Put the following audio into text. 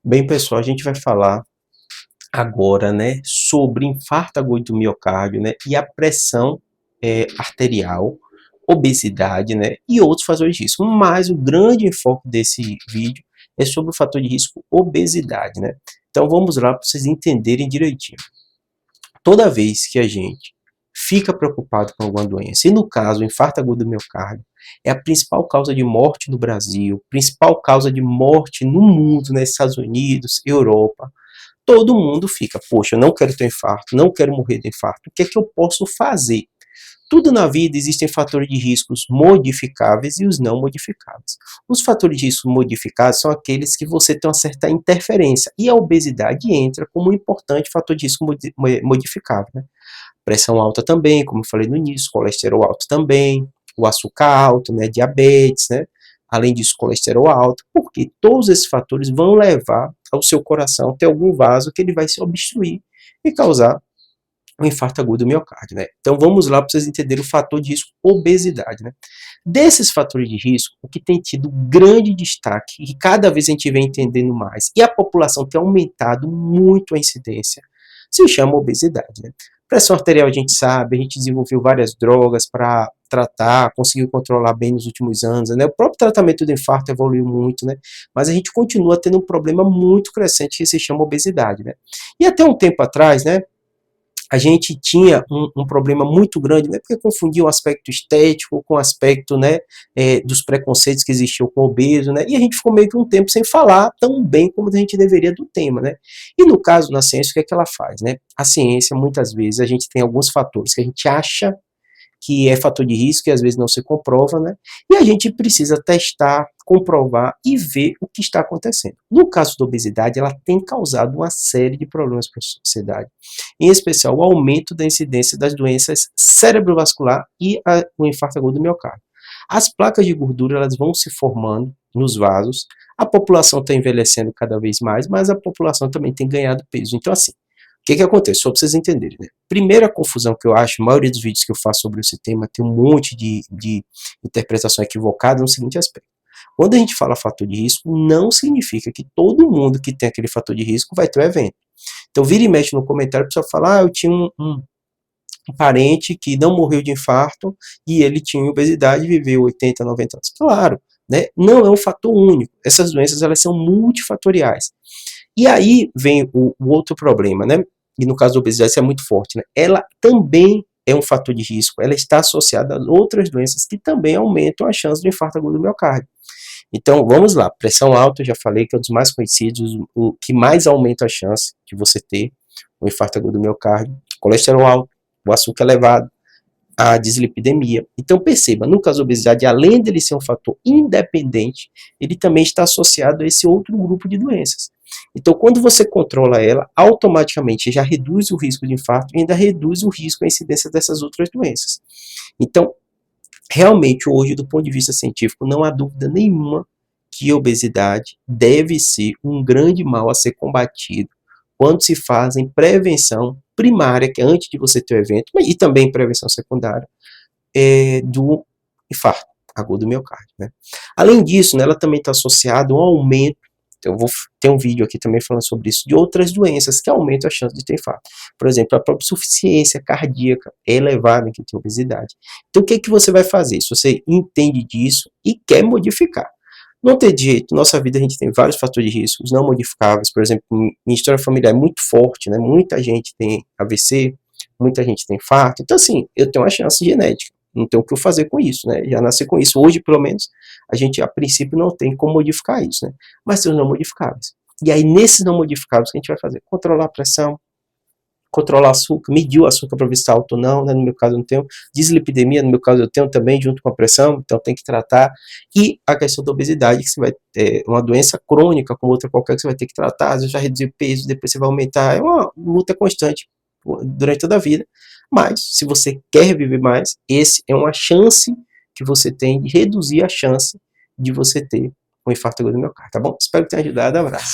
Bem, pessoal, a gente vai falar agora, né, sobre infarto agudo do miocárdio, né, e a pressão arterial, obesidade, né, e outros fatores de risco. Mas o grande enfoque desse vídeo é sobre o fator de risco obesidade, né. Então vamos lá para vocês entenderem direitinho. Toda vez que a gente fica preocupado com alguma doença, e no caso o infarto agudo do miocárdio é a principal causa de morte no Brasil, principal causa de morte no mundo, nos Estados Unidos, Europa, todo mundo fica, poxa, eu não quero ter infarto, não quero morrer de infarto, o que é que eu posso fazer? Tudo na vida existem fatores de riscos modificáveis e os não modificáveis. Os fatores de risco modificáveis são aqueles que você tem uma certa interferência, e a obesidade entra como um importante fator de risco modificável, né? Pressão alta também, como eu falei no início, colesterol alto também, o açúcar alto, né, diabetes, né? Além disso, colesterol alto, porque todos esses fatores vão levar ao seu coração a ter algum vaso que ele vai se obstruir e causar um infarto agudo do miocárdio, né? Então vamos lá para vocês entenderem o fator de risco obesidade, né? Desses fatores de risco, o que tem tido grande destaque e cada vez a gente vem entendendo mais, e a população tem aumentado muito a incidência, se chama obesidade, né? Pressão arterial a gente sabe, a gente desenvolveu várias drogas para tratar, conseguiu controlar bem nos últimos anos, né? O próprio tratamento do infarto evoluiu muito, né? Mas a gente continua tendo um problema muito crescente que se chama obesidade, né? E até um tempo atrás, né, a gente tinha um problema muito grande, né, porque confundia o aspecto estético com o aspecto, né, dos preconceitos que existiam com o obeso, né, e a gente ficou meio que um tempo sem falar tão bem como a gente deveria do tema, né. E no caso, na ciência, o que é que ela faz, né? A ciência, muitas vezes, a gente tem alguns fatores que a gente acha que é fator de risco e às vezes não se comprova, né? E a gente precisa testar, comprovar e ver o que está acontecendo. No caso da obesidade, ela tem causado uma série de problemas para a sociedade, em especial o aumento da incidência das doenças cerebrovascular e o infarto agudo do miocárdio. As placas de gordura elas vão se formando nos vasos, a população está envelhecendo cada vez mais, mas a população também tem ganhado peso. Então, assim, o que acontece? Só para vocês entenderem, né? Primeira confusão que eu acho, a maioria dos vídeos que eu faço sobre esse tema tem um monte de interpretação equivocada no seguinte aspecto. Quando a gente fala fator de risco, não significa que todo mundo que tem aquele fator de risco vai ter o evento. Então, vira e mexe no comentário, a pessoa fala, eu tinha um parente que não morreu de infarto e ele tinha obesidade e viveu 80, 90 anos. Claro, né? Não é um fator único. Essas doenças, elas são multifatoriais. E aí vem o outro problema, né? E no caso da obesidade isso é muito forte, né? Ela também é um fator de risco, ela está associada a outras doenças que também aumentam a chance de infarto agudo do miocárdio. Então, vamos lá, pressão alta, eu já falei que é um dos mais conhecidos, o que mais aumenta a chance de você ter um infarto agudo do miocárdio, colesterol alto, o açúcar elevado, a dislipidemia. Então perceba, no caso da obesidade, além dele ser um fator independente, ele também está associado a esse outro grupo de doenças. Então quando você controla ela, automaticamente já reduz o risco de infarto e ainda reduz o risco, a incidência dessas outras doenças. Então, realmente hoje, do ponto de vista científico, não há dúvida nenhuma que a obesidade deve ser um grande mal a ser combatido quando se fazem prevenção primária, que é antes de você ter o evento, e também prevenção secundária, do infarto agudo do miocárdio, né? Além disso, né, ela também está associada a um aumento, eu vou ter um vídeo aqui também falando sobre isso, de outras doenças que aumentam a chance de ter infarto. Por exemplo, a própria insuficiência cardíaca é elevada em quem tem obesidade. Então, o que você vai fazer? Se você entende disso e quer modificar. Não tem jeito, nossa vida a gente tem vários fatores de risco não modificáveis, por exemplo, minha história familiar é muito forte, né? Muita gente tem AVC, muita gente tem infarto, então assim, eu tenho uma chance genética, não tenho o que fazer com isso, né? Já nasci com isso, hoje pelo menos, a gente a princípio não tem como modificar isso, né? Mas tem os não modificáveis. E aí nesses não modificáveis, o que a gente vai fazer? Controlar a pressão, controlar o açúcar, medir o açúcar para ver se está alto ou não, né? No meu caso eu não tenho, dislipidemia, no meu caso eu tenho também, junto com a pressão, então tem que tratar, e a questão da obesidade, que você vai ter uma doença crônica, como outra qualquer, que você vai ter que tratar, às vezes já reduzir o peso, depois você vai aumentar, é uma luta constante durante toda a vida, mas se você quer viver mais, esse é uma chance que você tem de reduzir a chance de você ter um infarto agudo do miocárdio, tá bom? Espero que tenha ajudado, abraço.